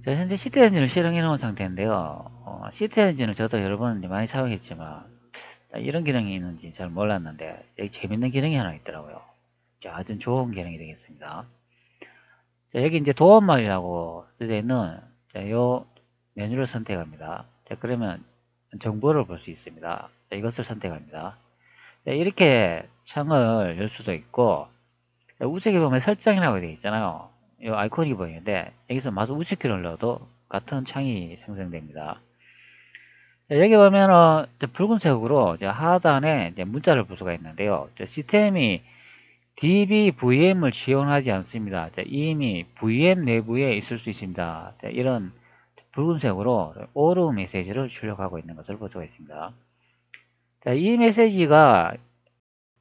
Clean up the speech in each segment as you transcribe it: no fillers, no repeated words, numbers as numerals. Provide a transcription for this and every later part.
자, 현재 시트 엔진을 실행해 놓은 상태인데요. 시트 엔진은 저도 여러 번 많이 사용했지만 이런 기능이 있는지 잘 몰랐는데 여기 재밌는 기능이 하나 있더라고요. 자, 아주 좋은 기능이 되겠습니다. 자, 여기 이제 도움말이라고 쓰여 있는 요 메뉴를 선택합니다. 자, 그러면 정보를 볼 수 있습니다. 자, 이것을 선택합니다. 자, 이렇게 창을 열 수도 있고, 자, 우측에 보면 설정이라고 되어 있잖아요. 이 아이콘이 보이는데 여기서 마우스 우측키를 눌러도 같은 창이 생성됩니다. 자, 여기 보면은 붉은색으로 하단에 이제 문자를 볼 수가 있는데요. 시스템이 DBVM을 지원하지 않습니다. 자, 이미 VM 내부에 있을 수 있습니다. 자, 이런 붉은색으로 오류 메시지를 출력하고 있는 것을 볼 수가 있습니다. 자, 이 메시지가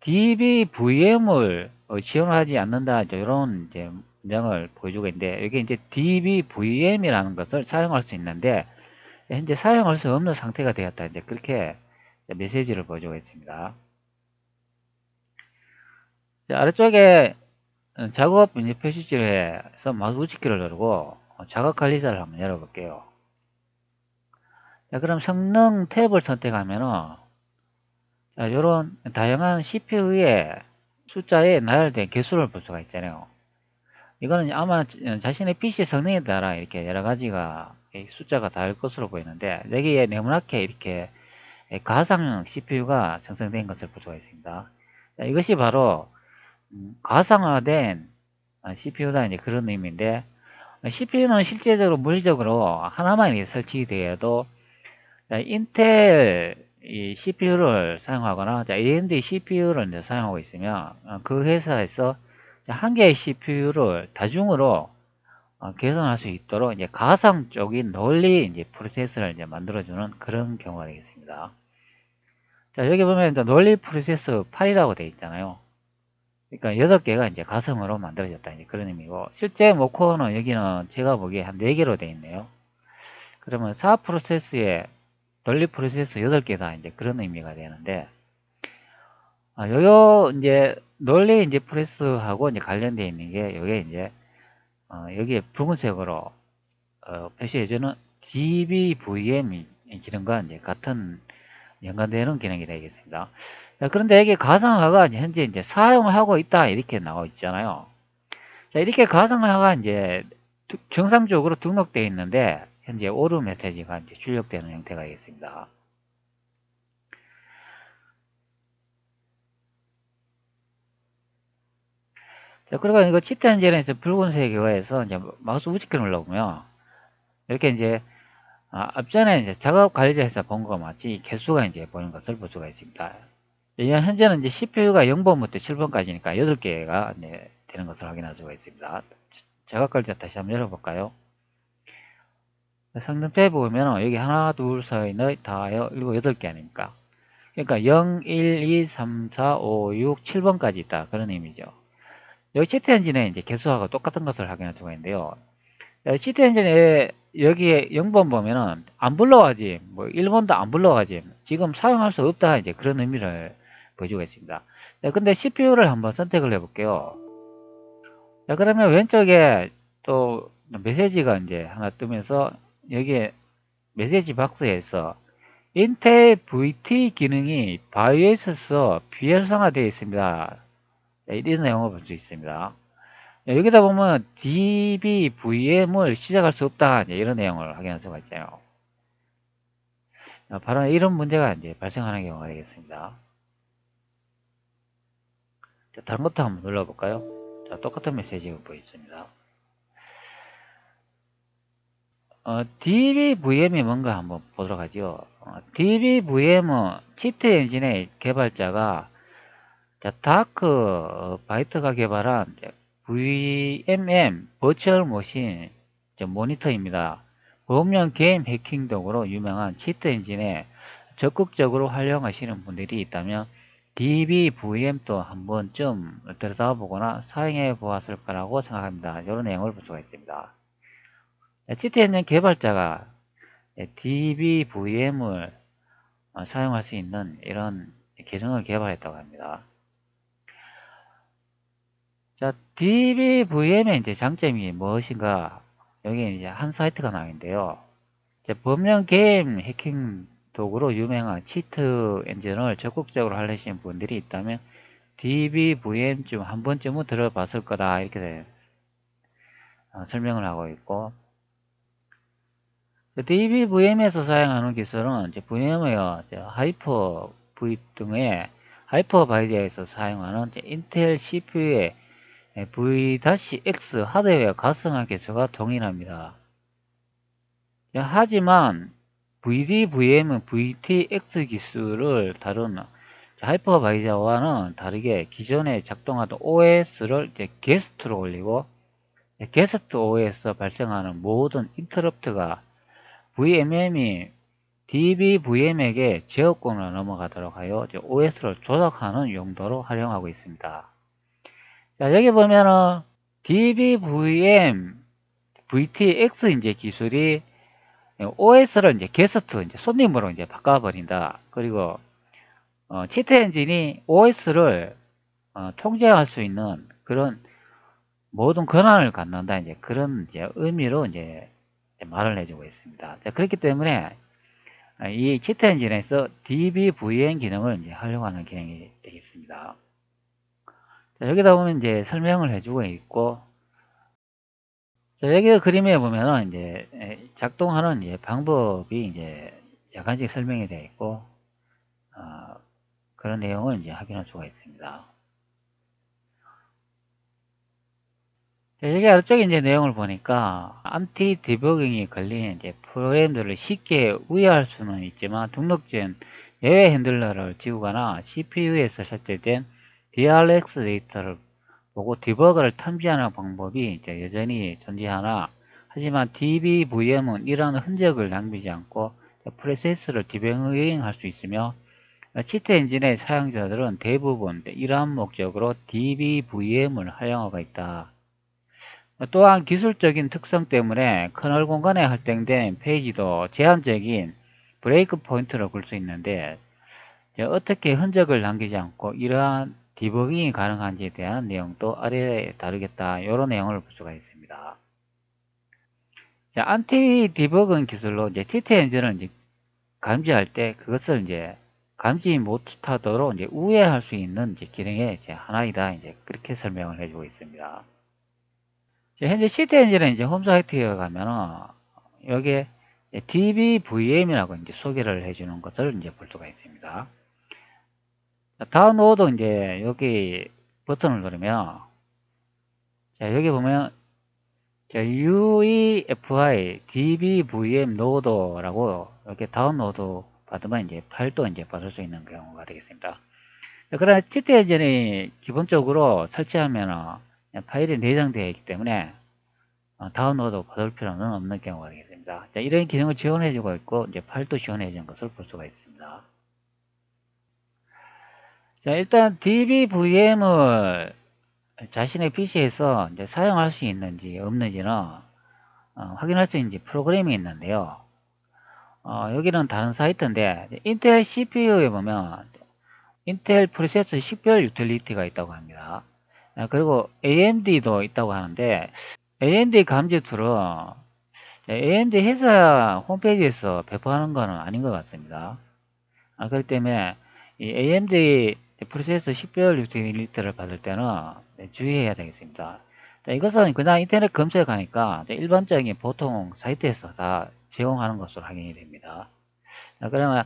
DBVM을 지원하지 않는다. 이런 이제 문장을 보여주고 있는데, 여기 이제 DBVM이라는 것을 사용할 수 있는데, 현재 사용할 수 없는 상태가 되었다. 이제 그렇게 메시지를 보여주고 있습니다. 자, 아래쪽에 작업 이제 표시줄에서 마우스 우측키를 누르고 작업 관리자를 한번 열어볼게요. 자, 그럼 성능 탭을 선택하면은 이런 다양한 CPU의 숫자에 나열된 개수를 볼 수가 있잖아요. 이거는 아마 자신의 PC 성능에 따라 이렇게 여러 가지가 숫자가 다를 것으로 보이는데, 여기에 네모나게 이렇게 가상 CPU가 생성된 것을 볼 수가 있습니다. 자, 이것이 바로 가상화된 CPU다, 이제 그런 의미인데, CPU는 실제적으로 물리적으로 하나만 설치되어도 인텔 CPU를 사용하거나 AMD CPU를 사용하고 있으면 그 회사에서 한 개의 CPU를 다중으로 개선할 수 있도록 이제 가상적인 논리 이제 프로세서를 이제 만들어주는 그런 경우가 되겠습니다. 자, 여기 보면 이제 논리 프로세서 8이라고 되어 있잖아요. 그러니까 8개가 이제 가성으로 만들어졌다, 이제 그런 의미고, 실제 모코는 여기는 제가 보기에 한 4개로 되어 있네요. 그러면 4 프로세스에 논리 프로세스 8개다, 이제 그런 의미가 되는데, 요요 이제 논리 이제 프로세스하고 이제 관련되어 있는 게 요게 이제 여기에 붉은색으로 표시해주는 DBVM 기능과 이제 같은 연관되는 기능이 되겠습니다. 자, 그런데 여기 가상화가 현재 이제 사용하고 있다 이렇게 나와 있잖아요. 자, 이렇게 가상화가 이제 정상적으로 등록되어 있는데 현재 오류 메시지가 이제 출력되는 형태가 되겠습니다. 자, 그리고 이거 치트 엔진에서 붉은색에서 이제 마우스 우측을 눌러보면 이렇게 이제 앞전에 이제 작업 관리자에서 본 것 마치 개수가 이제 보이는 것을 볼 수가 있습니다. 현재는 이제 CPU가 0번부터 7번까지니까 8개가 이제 되는 것을 확인할 수가 있습니다. 작업 관리자 다시 한번 열어볼까요? 성능 탭 보면 여기 하나, 둘, 셋, 넷, 다, 7, 8개 아닙니까? 그러니까 0, 1, 2, 3, 4, 5, 6, 7번까지 있다. 그런 의미죠. 여기 치트 엔진에 이제 개수하고 똑같은 것을 확인할 수가 있는데요. 치트 엔진에 여기에 0번 보면은 안 불러가지, 뭐 1번도 안 불러가지, 지금 사용할 수 없다, 이제 그런 의미를 보여주고 있습니다. 근데 CPU를 한번 선택을 해볼게요. 자, 그러면 왼쪽에 또 메시지가 이제 하나 뜨면서 여기에 메시지 박스에서 인텔 VT 기능이 바이오스에서 비활성화되어 있습니다. 이런 내용을 볼 수 있습니다. 여기다 보면 DBVM을 시작할 수 없다, 이런 내용을 확인할 수가 있잖아요. 바로 이런 문제가 이제 발생하는 경우가 되겠습니다. 자, 다른 것도 한번 눌러볼까요? 자, 똑같은 메시지가 보였습니다. DBVM이 뭔가 한번 보도록 하죠. DBVM은 치트 엔진의 개발자가 다크 바이트가 개발한 VMM 버추얼 머신 모니터입니다. 보험용 게임 해킹 등으로 유명한 치트 엔진에 적극적으로 활용하시는 분들이 있다면 DBVM도 한 번쯤 들여다보거나 사용해 보았을 거라고 생각합니다. 이런 내용을 볼 수가 있습니다. 치트 엔진 개발자가 DBVM을 사용할 수 있는 이런 계정을 개발했다고 합니다. 자, DBVM의 이제 장점이 무엇인가? 여기 이제 한 사이트가 나있는데요. 범용 게임 해킹 도구로 유명한 치트 엔진을 적극적으로 하려시는 분들이 있다면 DBVM 좀 한 번쯤은 들어봤을 거다 이렇게 설명을 하고 있고, DBVM에서 사용하는 기술은 이제 VM웨어, 하이퍼 V 등의 하이퍼바이저에서 사용하는 인텔 CPU의 V-X 하드웨어 가성화 기술과 동일합니다. 하지만 VDVM은 VTX 기술을 다루는 하이퍼바이저와는 다르게 기존에 작동하던 OS를 게스트로 올리고, 게스트 OS에서 발생하는 모든 인터럽트가 VMM이 DBVM에게 제어권으로 넘어가도록 하여 OS를 조작하는 용도로 활용하고 있습니다. 자, 여기 보면은 DBVM VTX 이제 기술이 OS를 이제 게스트 손님으로 바꿔버린다. 그리고 치트 엔진이 OS를 통제할 수 있는 그런 모든 권한을 갖는다. 그런 의미로 말을 해주고 있습니다. 자, 그렇기 때문에 이 치트 엔진에서 DBVM 기능을 활용하는 기능이 되겠습니다. 자, 여기다 보면 설명을 해주고 있고, 자, 여기 그림에 보면은 작동하는 방법이 약간씩 설명이 되어 있고, 그런 내용을 확인할 수가 있습니다. 자, 여기 아래쪽에 내용을 보니까 안티 디버깅이 걸린 프로그램들을 쉽게 우회할 수는 있지만 등록된 예외 핸들러를 지우거나 CPU에서 삭제된 DRX 데이터를 보고 디버그를 탐지하는 방법이 여전히 존재하나, 하지만 DBVM은 이러한 흔적을 남기지 않고 프로세스를 디버깅할 수 있으며, 치트 엔진의 사용자들은 대부분 이러한 목적으로 DBVM을 활용하고 있다. 또한 기술적인 특성 때문에 커널 공간에 할당된 페이지도 제한적인 브레이크 포인트를 걸 수 있는데, 어떻게 흔적을 남기지 않고 이러한 디버깅이 가능한지에 대한 내용도 아래에 다루겠다. 이런 내용을 볼 수가 있습니다. 자, 안티 디버깅 기술로 치트 엔진을 감지할 때 그것을 감지 못하도록 우회할 수 있는 기능의 하나이다. 그렇게 설명을 해주고 있습니다. 현재 치트 엔진은 홈 사이트에 가면은 여기에 DBVM이라고 소개를 해주는 것을 볼 수가 있습니다. 다운로드 여기 버튼을 누르면, 자, 여기 보면 UEFI DBVM 노드라고 이렇게 다운로드 받으면 파일도 받을 수 있는 경우가 되겠습니다. 그러나 치트 엔진이 기본적으로 설치하면 파일이 내장되어 있기 때문에 다운로드 받을 필요는 없는 경우가 되겠습니다. 자, 이런 기능을 지원해주고 있고 파일도 지원해주는 것을 볼 수가 있습니다. 자, 일단 DBVM을 자신의 PC에서 사용할 수 있는지 없는지는 확인할 수 있는 프로그램이 있는데요. 여기는 다른 사이트인데, 인텔 CPU에 보면 인텔 프로세서 식별 유틸리티가 있다고 합니다. 그리고 AMD도 있다고 하는데, AMD 감지 툴은 AMD 회사 홈페이지에서 배포하는 것은 아닌 것 같습니다. 그렇기 때문에 이 AMD 프로세서 식별 유틸리티를 받을 때는 주의해야 되겠습니다. 이것은 그냥 인터넷 검색하니까 일반적인 보통 사이트에서 다 제공하는 것으로 확인이 됩니다. 그러면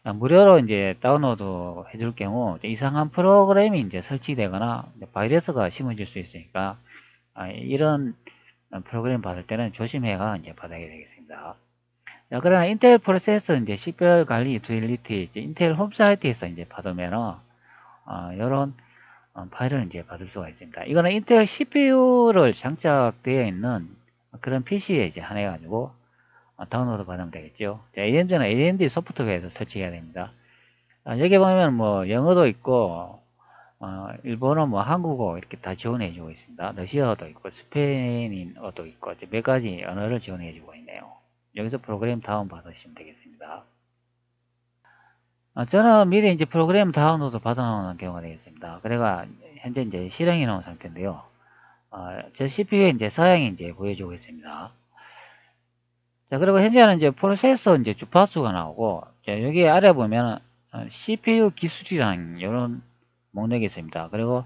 무료로 다운로드 해줄 경우 이상한 프로그램이 설치되거나 바이러스가 심어질 수 있으니까 이런 프로그램 받을 때는 조심해가 받아야 되겠습니다. 그러나 인텔 프로세서 식별 관리 유틸리티 인텔 홈사이트에서 받으면은 이런 파일을 받을 수가 있습니다. 이거는 인텔 CPU를 장착되어 있는 그런 PC에 한해가지고 다운로드 받으면 되겠죠. AMD는 AMD 소프트웨어에서 설치해야 됩니다. 여기 보면 뭐 영어도 있고 일본어, 한국어 이렇게 다 지원해주고 있습니다. 러시아어도 있고 스페인어도 있고 몇 가지 언어를 지원해주고 있네요. 여기서 프로그램 다운 받으시면 되겠습니다. 저는 미리 프로그램 다운로드 받아놓는 경우가 되겠습니다. 그래가 현재 실행해 놓은 상태인데요. 제 CPU에 사양이 보여주고 있습니다. 자, 그리고 현재는 이제 프로세서 이제 주파수가 나오고, 자, 여기 아래 보면은 CPU 기술이라는 이런 목록이 있습니다. 그리고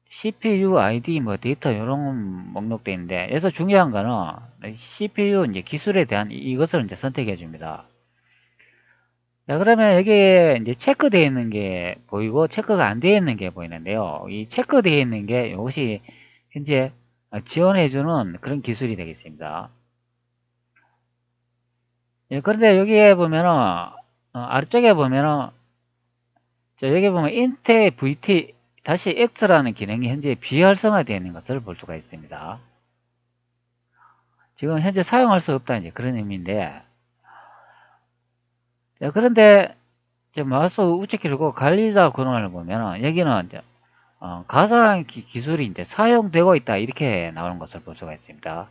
CPU ID 뭐 데이터 이런 목록도 있는데, 여기서 중요한 거는 CPU 이제 기술에 대한 이것을 이제 선택해 줍니다. 자, 그러면 여기에 이제 체크되어 있는 게 보이고 체크가 안 되어 있는 게 보이는데요. 이 체크되어 있는 게 이것이 현재 지원해주는 그런 기술이 되겠습니다. 예, 그런데 여기에 보면은 아래쪽에 보면은 여기 보면 인텔 VT X라는 기능이 현재 비활성화되어 있는 것을 볼 수가 있습니다. 지금 현재 사용할 수 없다 이제 그런 의미인데, 자, 그런데 마우스 우측 키고 관리자 권한을 보면은 여기는 이제 가상 기술이 이제 사용되고 있다 이렇게 나오는 것을 볼 수가 있습니다.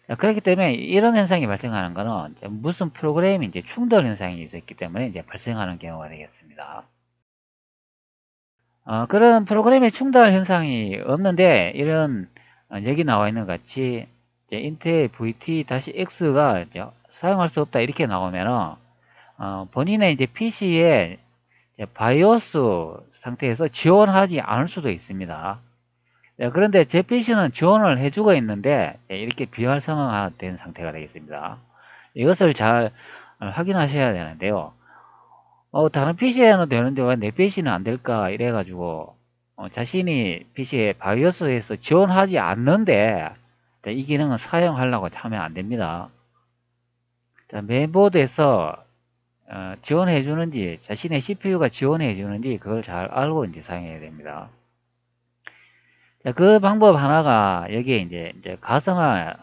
자, 그렇기 때문에 이런 현상이 발생하는 것은 무슨 프로그램이 이제 충돌 현상이 있었기 때문에 이제 발생하는 경우가 되겠습니다. 그런 프로그램의 충돌 현상이 없는데 이런 여기 나와 있는 것 같이 이제 인텔 VT-X가 사용할 수 없다 이렇게 나오면은 본인의 이제 PC에 바이오스 상태에서 지원하지 않을 수도 있습니다. 네, 그런데 제 PC는 지원을 해주고 있는데 이렇게 비활성화된 상태가 되겠습니다. 이것을 잘 확인하셔야 되는데요. 다른 PC에는 되는데 왜 내 PC는 안 될까 이래가지고 자신이 PC에 바이오스에서 지원하지 않는데 이 기능을 사용하려고 하면 안 됩니다. 자, 메인보드에서 지원해 주는지 자신의 CPU가 지원해 주는지 그걸 잘 알고 이제 사용해야 됩니다. 자, 그 방법 하나가 여기에 이제 가상화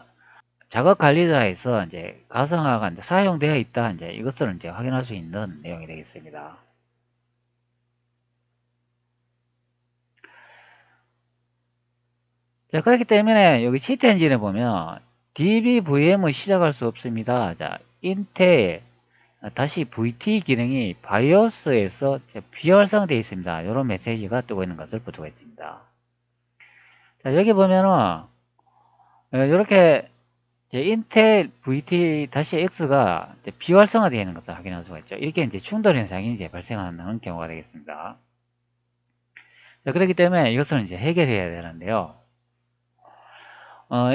작업 관리자에서 이제 가상화가 이제 사용되어 있다 이제 이것을 이제 확인할 수 있는 내용이 되겠습니다. 자, 그렇기 때문에 여기 치트 엔진에 보면 DBVM을 시작할 수 없습니다. 자, 인텔 다시 VT 기능이 바이오스에서 비활성되어 있습니다. 이런 메시지가 뜨고 있는 것을 볼 수가 있습니다. 자, 여기 보면은 이렇게 인텔 VT-X가 비활성화되어 있는 것을 확인할 수가 있죠. 이렇게 이제 충돌 현상이 이제 발생하는 경우가 되겠습니다. 자, 그렇기 때문에 이것을 이제 해결해야 되는데요.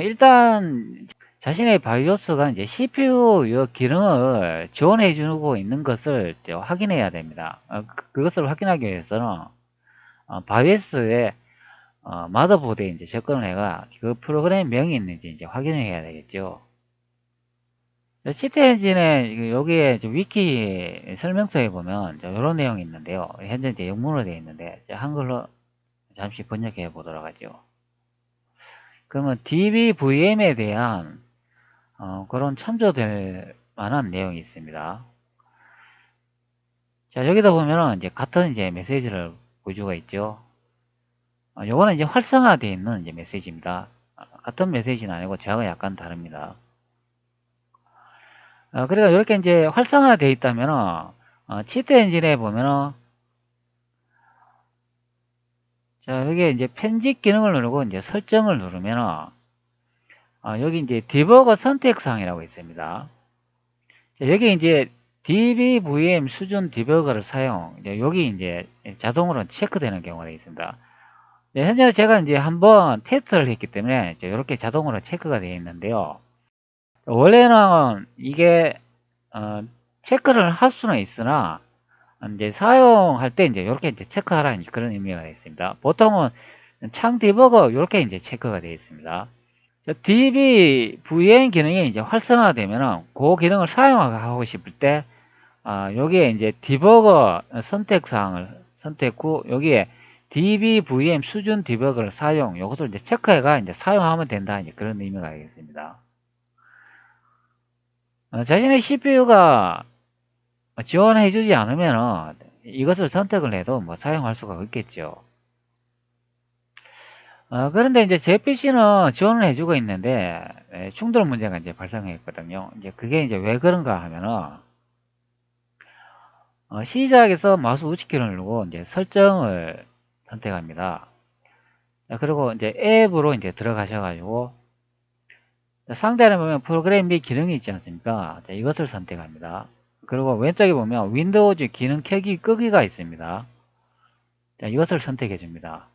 일단 자신의 바이오스가 이제 CPU 기능을 지원해 주고 있는 것을 확인해야 됩니다. 그것을 확인하기 위해서는 바이오스의 마더보드에 이제 접근을 해가 그 프로그램 명이 있는지 이제 확인을 해야 되겠죠. 시트 엔진에 여기에 위키 설명서에 보면 이런 내용이 있는데요. 현재 이제 영문으로 되어 있는데 한글로 잠시 번역해 보도록 하죠. 그러면 DBVM에 대한 그런 참조될 만한 내용이 있습니다. 자, 여기다 보면은 이제 같은 이제 메시지를 보여주고 있죠. 요거는 이제 활성화되어 있는 이제 메시지입니다. 같은 메시지는 아니고 제하고 약간 다릅니다. 그러니까 이렇게 이제 활성화되어 있다면은 치트 엔진에 보면은 자, 여기에 이제 편집 기능을 누르고 이제 설정을 누르면은 여기 이제 디버거 선택사항이라고 있습니다. 자, 여기 이제 DBVM 수준 디버거를 사용, 여기 이제 자동으로 체크되는 경우가 있습니다. 현재 제가 이제 한번 테스트를 했기 때문에 이렇게 자동으로 체크가 되어 있는데요. 원래는 이게 체크를 할 수는 있으나 이제 사용할 때 이제 이렇게 이제 체크하라는 그런 의미가 있습니다. 보통은 창 디버거 이렇게 이제 체크가 되어 있습니다. DBVM 기능이 이제 활성화되면은 그 기능을 사용하고 싶을 때 여기에 이제 디버거 선택 사항을 선택 후 여기에 DBVM 수준 디버거를 사용 이것을 이제 체크해가 이제 사용하면 된다 이제 그런 의미가 되겠습니다. 자신의 CPU가 지원해주지 않으면은 이것을 선택을 해도 뭐 사용할 수가 없겠죠. 그런데 이제 제 PC는 지원을 해주고 있는데 충돌 문제가 이제 발생했거든요. 이제 그게 이제 왜 그런가 하면은 시작에서 마우스 우측키를 누르고 이제 설정을 선택합니다. 그리고 이제 앱으로 이제 들어가셔가지고 상단에 보면 프로그램 및 기능이 있지 않습니까? 자, 이것을 선택합니다. 그리고 왼쪽에 보면 윈도우즈 기능 켜기 끄기가 있습니다. 자, 이것을 선택해 줍니다.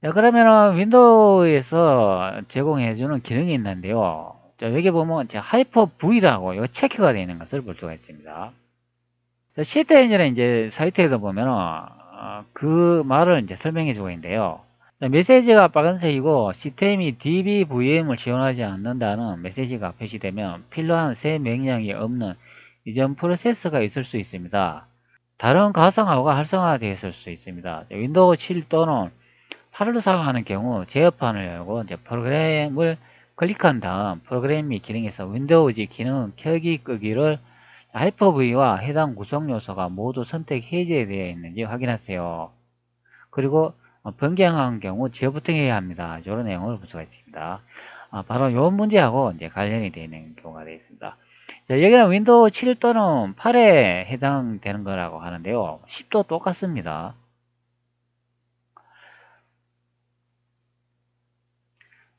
자, 그러면은 윈도우에서 제공해주는 기능이 있는데요. 자, 여기 보면 하이퍼 V라고 이 체크가 되어 있는 것을 볼 수가 있습니다. 자, 시트 엔진의 이제 사이트에도 보면은 그 말을 이제 설명해 주고 있는데요. 자, 메시지가 빨간색이고 시스템이 DBVM을 지원하지 않는다는 메시지가 표시되면 필요한 새 명령이 없는 이전 프로세스가 있을 수 있습니다. 다른 가상화가 활성화되어 있을 수 있습니다. 윈도우 7 또는 8을 사용하는 경우 제어판을 열고 이제 프로그램을 클릭한 다음 프로그램 및 기능에서 윈도우즈 기능 켜기 끄기를 하이퍼V와 해당 구성 요소가 모두 선택 해제되어 있는지 확인하세요. 그리고 변경한 경우 재부팅해야 합니다. 이런 내용을 볼 수가 있습니다. 바로 이 문제하고 이제 관련이 되어 있는 경우가 되어 있습니다. 자, 여기는 윈도우 7 또는 8에 해당되는 거라고 하는데요. 10도 똑같습니다.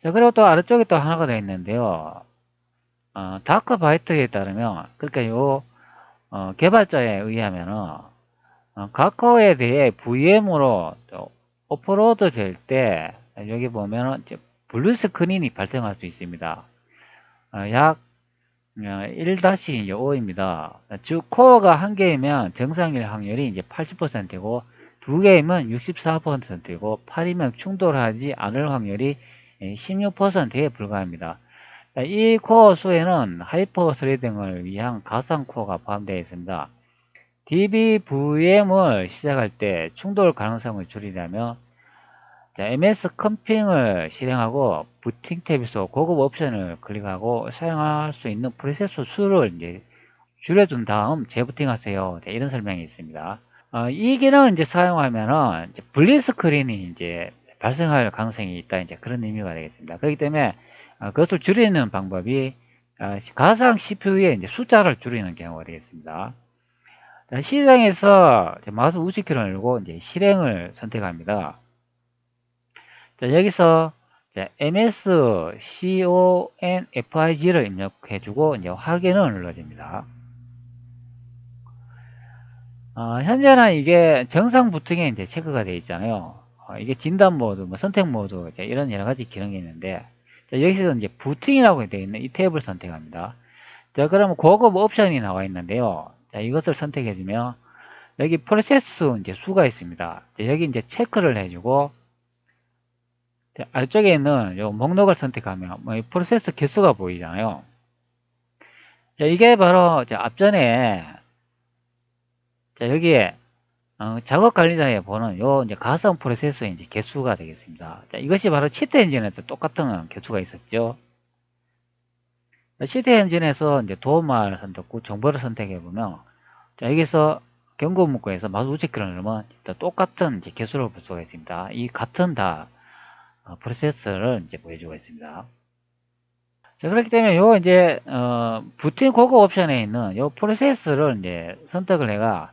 자, 그리고 또 아래쪽에 또 하나가 되어 있는데요. 다크 바이트에 따르면, 그러니까 요, 개발자에 의하면은, 각호에 대해 VM으로 오프로드 될 때, 여기 보면은, 블루 스크린이 발생할 수 있습니다. 약 1-5입니다. 즉, 코어가 한 개이면 정상일 확률이 이제 80%이고, 두 개이면 64%이고, 8이면 충돌하지 않을 확률이 16%에 불과합니다. 이 코어 수에는 하이퍼 스레딩을 위한 가상 코어가 포함되어 있습니다. DBVM을 시작할 때 충돌 가능성을 줄이려면 MS 컴핑을 실행하고 부팅 탭에서 고급 옵션을 클릭하고 사용할 수 있는 프로세서 수를 이제 줄여준 다음 재부팅하세요. 이런 설명이 있습니다. 이 기능을 이제 사용하면은 블리 스크린이 이제 발생할 가능성이 있다. 이제 그런 의미가 되겠습니다. 그렇기 때문에 그것을 줄이는 방법이 가상 CPU의 이제 숫자를 줄이는 경우가 되겠습니다. 시장에서 마우스 우측키를 누르고 이제 실행을 선택합니다. 자, 여기서 MS CONFIG를 입력해주고 이제 확인을 눌러줍니다. 현재는 이게 정상 부팅에 이제 체크가 되어 있잖아요. 이게 진단 모드, 뭐 선택 모드, 이런 여러 가지 기능이 있는데, 자, 여기서 이제 부팅이라고 되어 있는 이 탭을 선택합니다. 자, 그러면 고급 옵션이 나와 있는데요. 자, 이것을 선택해주면, 여기 프로세스 이제 수가 있습니다. 자, 여기 이제 체크를 해주고, 자, 아래쪽에 있는 요 목록을 선택하면, 뭐 프로세스 개수가 보이잖아요. 자, 이게 바로, 앞전에, 자, 여기에, 작업 관리자에 보는 요 이제 가상 프로세서의 이제 개수가 되겠습니다. 자, 이것이 바로 치트 엔진에도 똑같은 개수가 있었죠. 치트 엔진에서 이제 도움말 선택, 정보를 선택해 보면, 자, 여기서 경고 문구에서 마우스 우측키를 누르면 똑같은 이제 개수를 볼 수가 있습니다. 이 같은 다 프로세서를 이제 보여주고 있습니다. 자, 그렇기 때문에 요 이제 부팅 고급 옵션에 있는 요 프로세서를 이제 선택을 해가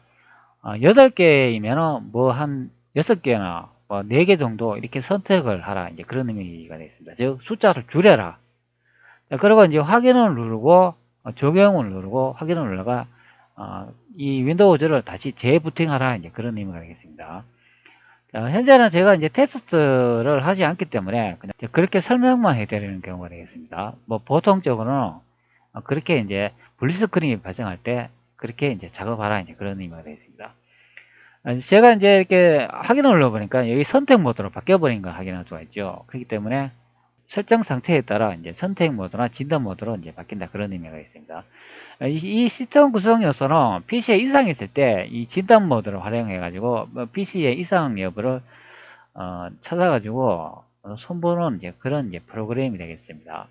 8개이면은 뭐 한 6개나 뭐 4개 정도 이렇게 선택을 하라. 이제 그런 의미가 되겠습니다. 즉, 숫자를 줄여라. 자, 그리고 이제 확인을 누르고, 적용을 누르고, 확인을 눌러가, 이 윈도우즈를 다시 재부팅하라. 이제 그런 의미가 되겠습니다. 자, 현재는 제가 이제 테스트를 하지 않기 때문에 그냥 그렇게 설명만 해드리는 경우가 되겠습니다. 뭐 보통적으로는 그렇게 이제 블리스크린이 발생할 때 그렇게 이제 작업하라. 이제 그런 의미가 되겠습니다. 제가 이제 이렇게 확인을 눌러보니까 여기 선택 모드로 바뀌어버린 걸 확인할 수가 있죠. 그렇기 때문에 설정 상태에 따라 이제 선택 모드나 진단 모드로 이제 바뀐다. 그런 의미가 있습니다. 이 시스템 구성 요소는 PC에 이상이 있을 때 이 진단 모드를 활용해가지고 PC의 이상 여부를 찾아가지고 손보는 이제 그런 이제 프로그램이 되겠습니다.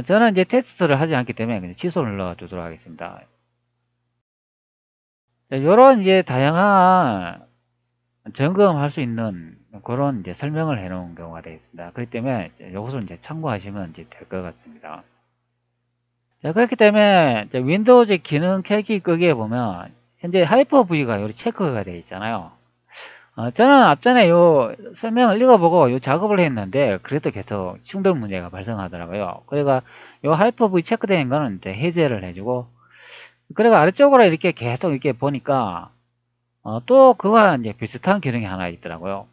저는 이제 테스트를 하지 않기 때문에 그냥 취소를 눌러주도록 하겠습니다. 이런 이제 다양한 점검할 수 있는 그런 이제 설명을 해 놓은 경우가 되겠습니다. 그렇기 때문에 이것을 이제 참고하시면 이제 될 것 같습니다. 자, 그렇기 때문에 이제 윈도우즈 기능 켜기 끄기에 보면 현재 하이퍼 V가 여기 체크가 되어 있잖아요. 저는 앞전에 요 설명을 읽어보고 요 작업을 했는데 그래도 계속 충돌 문제가 발생하더라고요. 그래가 요 하이퍼V 체크된 거는 이제 해제를 해주고, 그래가 아래쪽으로 이렇게 계속 이렇게 보니까 또 그와 이제 비슷한 기능이 하나 있더라고요.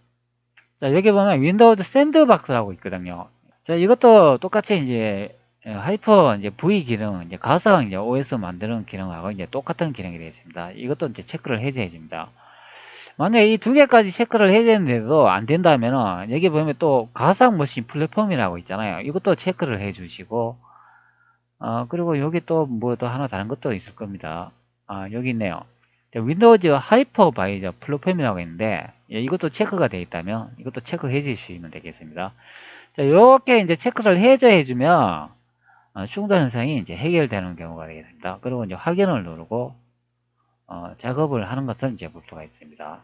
자, 여기 보면 윈도우즈 샌드박스라고 있거든요. 자, 이것도 똑같이 이제 하이퍼 이제 V 기능, 이제 가상 이제 OS 만드는 기능하고 이제 똑같은 기능이 되어 있습니다. 이것도 이제 체크를 해제해 줍니다. 만약에 이 두 개까지 체크를 해제했는데도 안 된다면은 여기 보면 또 가상 머신 플랫폼이라고 있잖아요. 이것도 체크를 해 주시고, 그리고 여기 또 뭐 또 하나 다른 것도 있을 겁니다. 여기 있네요. 윈도우즈 하이퍼바이저 플랫폼이라고 있는데, 예, 이것도 체크가 되어 있다면 이것도 체크해 주시면 되겠습니다. 자, 이렇게 이제 체크를 해제해 주면 충돌 현상이 이제 해결되는 경우가 되겠습니다. 그리고 이제 확인을 누르고 작업을 하는 것을 이제 볼 수가 있습니다.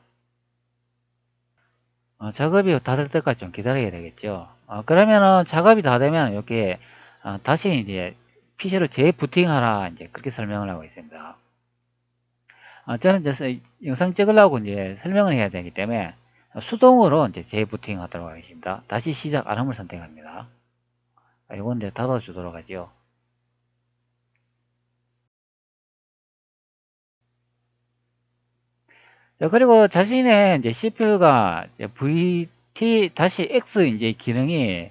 작업이 다 될 때까지 좀 기다려야 되겠죠. 그러면은 작업이 다 되면 이렇게 다시 이제 PC를 재부팅하라 이제 그렇게 설명을 하고 있습니다. 저는 이제 영상 찍으려고 이제 설명을 해야 되기 때문에 수동으로 이제 재부팅 하도록 하겠습니다. 다시 시작 알람을 선택합니다. 이건 이제 닫아주도록 하죠. 자, 그리고 자신의 이제 CPU가 VT-X 이제 기능이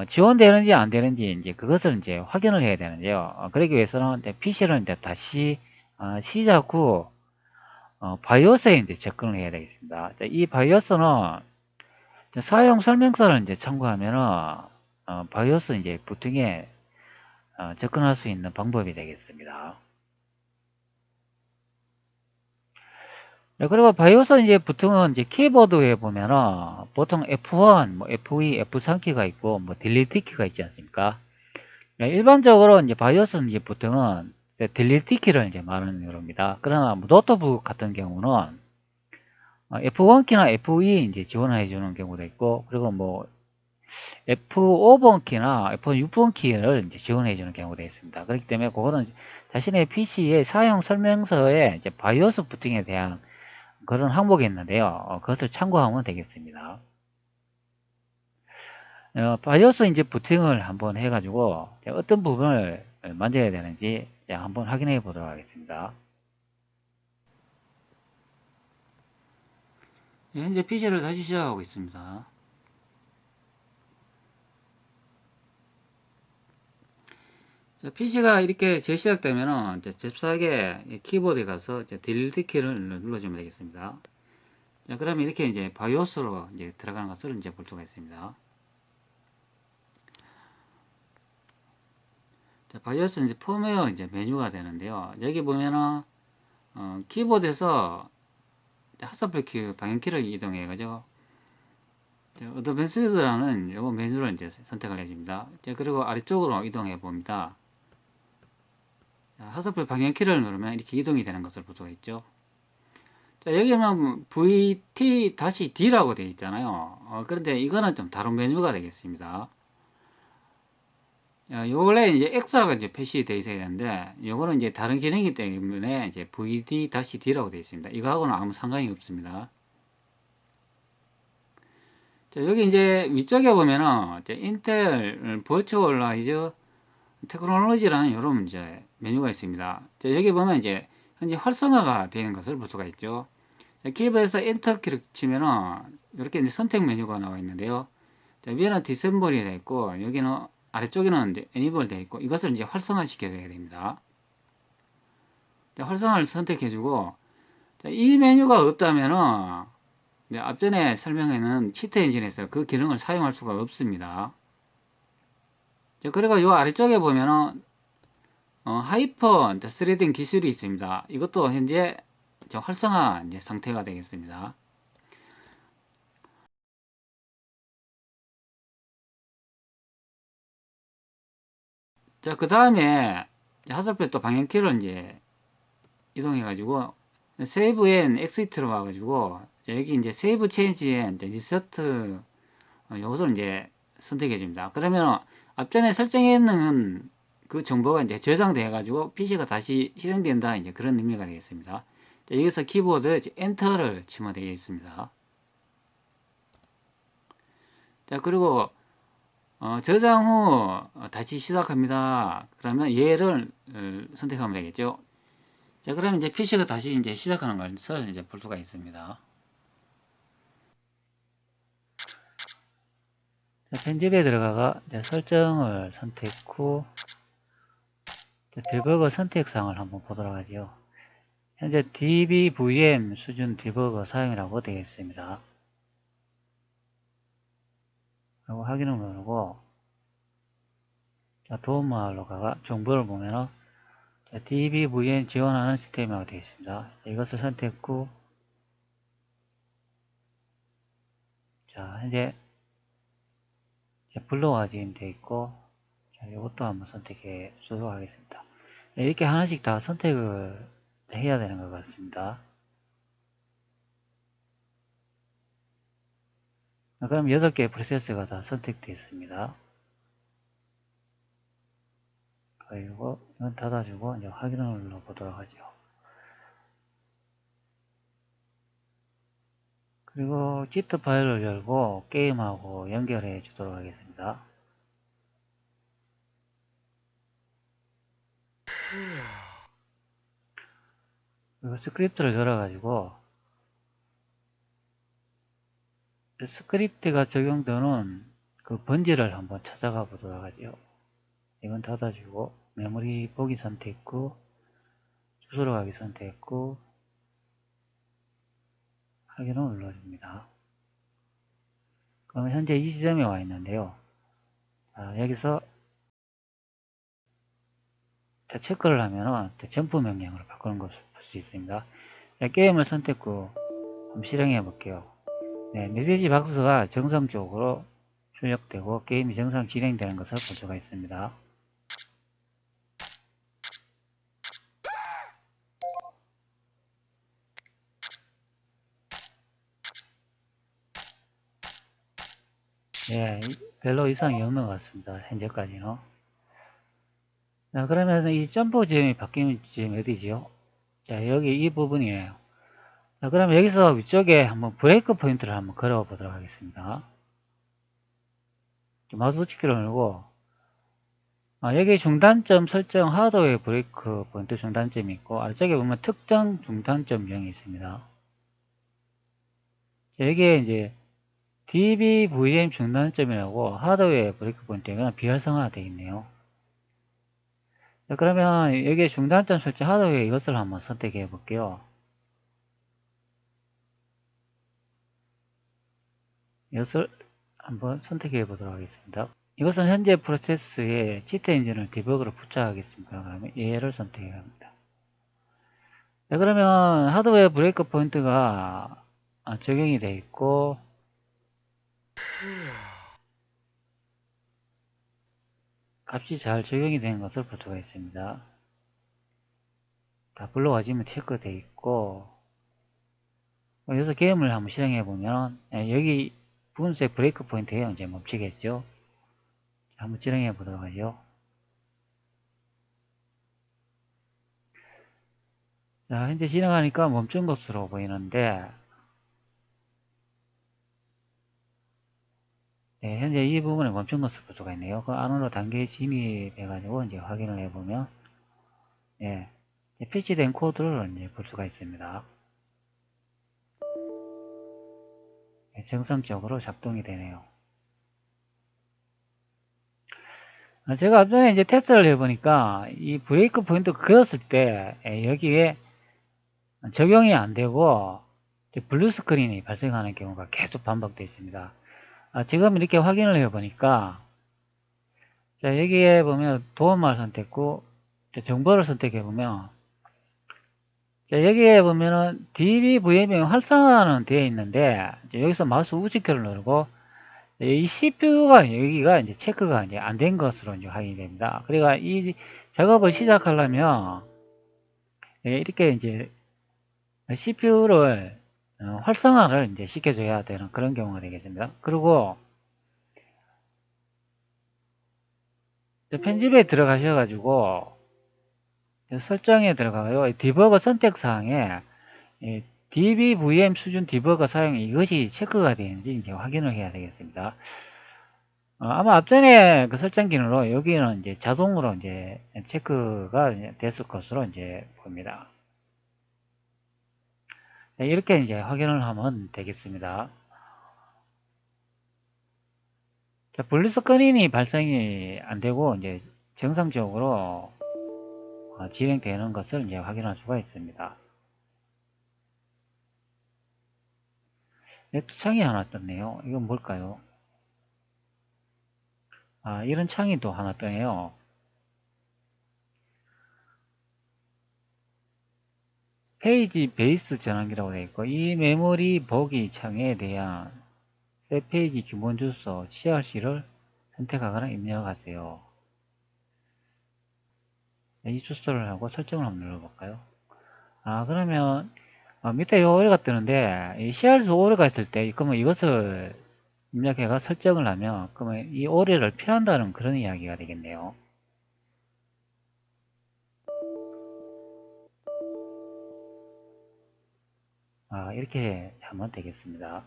지원되는지 안 되는지 이제 그것을 이제 확인을 해야 되는데요. 그러기 위해서는 이제 PC를 이제 다시 시작 후 바이오스에 이제 접근을 해야 되겠습니다. 자, 이 바이오스는 사용 설명서를 이제 참고하면은 바이오스 이제 부팅에 접근할 수 있는 방법이 되겠습니다. 네, 그리고 바이오스 이제 부팅은 이제 키보드에 보면은 보통 F1, 뭐 F2, F3키가 있고 뭐 딜리트 키가 있지 않습니까? 네, 일반적으로 이제 바이오스 이제 부팅은 딜리트 키를 이제 말하는 겁니다. 그러나 뭐 노트북 같은 경우는 F1키나 F2 이제 지원해 주는 경우도 있고, 그리고 뭐 F5번 키나 F6번 키를 이제 지원해 주는 경우도 있습니다. 그렇기 때문에 그거는 자신의 PC의 사용 설명서에 이제 바이오스 부팅에 대한 그런 항목이 있는데요. 그것을 참고하면 되겠습니다. 바이오스 이제 부팅을 한번 해가지고 어떤 부분을 만져야 되는지 한번 확인해 보도록 하겠습니다. 현재 PC를 다시 시작하고 있습니다. PC가 이렇게 재시작되면은 잽싸게 키보드에 가서 딜리트 키를 눌러주면 되겠습니다. 자, 그러면 이렇게 이제 바이오스로 이제 들어가는 것을 이제 볼 수가 있습니다. 자, 바이오스 이제 펌웨어 이제 메뉴가 되는데요. 여기 보면은 키보드에서 핫서플 키 방향키를 이동해 가지고 어드밴스드라는 요 메뉴를 이제 선택을 해줍니다. 자, 그리고 아래쪽으로 이동해 봅니다. 핫서플 방향키를 누르면 이렇게 이동이 되는 것을 볼 수가 있죠. 자, 여기는 VT-D라고 되어 있잖아요. 그런데 이거는 좀 다른 메뉴가 되겠습니다. 요 원래 이제 X라고 이제 표시되어 있어야 되는데, 요거는 이제 다른 기능이기 때문에 이제 VT-D라고 되어 있습니다. 이거하고는 아무 상관이 없습니다. 자, 여기 이제 위쪽에 보면은 이제 인텔 버추얼라이즈 테크놀로지라는 이런 이제 메뉴가 있습니다. 자, 여기 보면 이제 현재 활성화가 되는 것을 볼 수가 있죠. 키보드에서 엔터 키를 치면은 이렇게 이제 선택 메뉴가 나와 있는데요. 자, 위에는 디셈블이 되어 있고 여기는 아래쪽에는 이제 애니블 되어 있고 이것을 이제 활성화 시켜줘야 됩니다. 자, 활성화를 선택해주고 이 메뉴가 없다면은 앞전에 설명에는 치트 엔진에서 그 기능을 사용할 수가 없습니다. 자, 그리고 이 아래쪽에 보면은 하이퍼 스레딩 기술이 있습니다. 이것도 현재 활성화 이제 상태가 되겠습니다. 자, 그 다음에 하설표 또 방향키를 이제 이동해 가지고 세이브 앤 엑시트로 와가지고 여기 이제 세이브 체인지 앤 리서트 요것을 이제 선택해 줍니다. 그러면 앞전에 설정해 있는 그 정보가 이제 저장돼 가지고 PC가 다시 실행된다 이제 그런 의미가 되겠습니다. 자, 여기서 키보드 엔터를 치면 되겠습니다. 자, 그리고 저장 후 다시 시작합니다. 그러면 얘를 선택하면 되겠죠. 자, 그러면 이제 PC가 다시 이제 시작하는 것을 이제 볼 수가 있습니다. 자, 편집에 들어가가 설정을 선택 후 디버거 선택사항을 한번 보도록 하죠. 현재 DBVM 수준 디버거 사용이라고 되어 있습니다. 그리고 확인을 누르고 자, 도움마을로 가가 정보를 보면은 DBVM 지원하는 시스템이라고 되어 있습니다. 이것을 선택 후 자, 현재 블루가 지금 되어 있고 자, 이것도 한번 선택해 주도록 하겠습니다. 이렇게 하나씩 다 선택을 해야 되는 것 같습니다. 그럼 8개의 프로세스가 다 선택되어 있습니다. 그리고 이건 닫아주고 이제 확인을 눌러보도록 하죠. 그리고 지트 파일을 열고 게임하고 연결해 주도록 하겠습니다. 그리고 스크립트를 열어가지고 스크립트가 적용되는 그 번지를 한번 찾아가 보도록 하죠. 이건 닫아주고 메모리 보기 선택했고 주소로 가기 선택했고 확인을 눌러줍니다. 그럼 현재 이 지점에 와 있는데요. 자, 여기서 체크를 하면은 점프 명령으로 바꾸는 것을 볼 수 있습니다. 자, 게임을 선택 후 한번 실행해 볼게요. 네, 메시지 박스가 정상적으로 출력되고 게임이 정상 진행되는 것을 볼 수가 있습니다. 네, 별로 이상이 없는 것 같습니다. 현재까지는. 자, 그러면 이 점프 지점이 바뀌는 지점이 어디지요? 자, 여기 이 부분이에요. 자, 그러면 여기서 위쪽에 한번 브레이크 포인트를 한번 걸어 보도록 하겠습니다. 마우스 우측키를 누르고 여기 중단점 설정 하드웨어 브레이크 포인트 중단점이 있고 아래쪽에 보면 특정 중단점명이 있습니다. 자, 여기에 이제 DBVM 중단점이라고 하드웨어 브레이크 포인트가 비활성화 되어 있네요. 자, 그러면 여기에 중단점 설정 하드웨어 이것을 한번 선택해 볼게요. 이것을 한번 선택해 보도록 하겠습니다. 이것은 현재 프로세스에 치트 엔진을 디버그로 부착하겠습니다. 그러면 얘를 선택해야 합니다. 자, 그러면 하드웨어 브레이크 포인트가 적용이 되어 있고 값이 잘 적용이 된 것을 볼 수가 있습니다. 다 불러와지면 체크되어 있고 여기서 게임을 한번 실행해 보면 여기 분색 브레이크 포인트에 이제 멈추겠죠. 한번 실행해 보도록 하죠. 자, 현재 진행하니까 멈춘 것으로 보이는데 네, 현재 이 부분에 멈춘 것을 볼 수가 있네요. 그 안으로 단계 진입해가지고 이제 확인을 해보면 예, 필치된 코드를 이제 볼 수가 있습니다. 예, 정상적으로 작동이 되네요. 제가 앞전에 이제 테스트를 해보니까 이 브레이크 포인트 그었을 때 여기에 적용이 안 되고 블루 스크린이 발생하는 경우가 계속 반복되어 있습니다. 지금 이렇게 확인을 해보니까 자, 여기에 보면 도움말 선택 후 정보를 선택해 보면 자, 여기에 보면은 DBVM이 활성화는 되어 있는데 여기서 마우스 우측키를 누르고 이 CPU가 여기가 이제 체크가 이제 안 된 것으로 이제 확인이 됩니다. 그러니까 이 작업을 시작하려면 이렇게 이제 CPU를 활성화를 이제 시켜줘야 되는 그런 경우가 되겠습니다. 그리고 편집에 들어가셔가지고 설정에 들어가요. 디버거 선택사항에 예, DBVM 수준 디버거 사용 이것이 체크가 되는지 이제 확인을 해야 되겠습니다. 아마 앞전에 그 설정 기능으로 여기는 이제 자동으로 이제 체크가 이제 됐을 것으로 이제 보입니다. 네, 이렇게 이제 확인을 하면 되겠습니다. 자, 분리 스크린이 발생이 안 되고 이제 정상적으로 진행되는 것을 이제 확인할 수가 있습니다. 네, 또 창이 하나 떴네요. 이건 뭘까요? 이런 창이 또 하나 뜨네요. 페이지 베이스 전환기라고 되어 있고, 이 메모리 보기 창에 대한 새 페이지 기본 주소 CRC를 선택하거나 입력하세요. 네, 이 주소를 하고 설정을 한번 눌러볼까요? 그러면 밑에 요 오류가 뜨는데 이 CRC 오류가 있을 때 그러면 이것을 입력해가 설정을 하면 그러면 이 오류를 피한다는 그런 이야기가 되겠네요. 이렇게 하면 되겠습니다.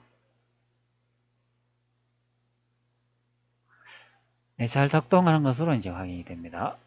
네, 잘 작동하는 것으로 이제 확인이 됩니다.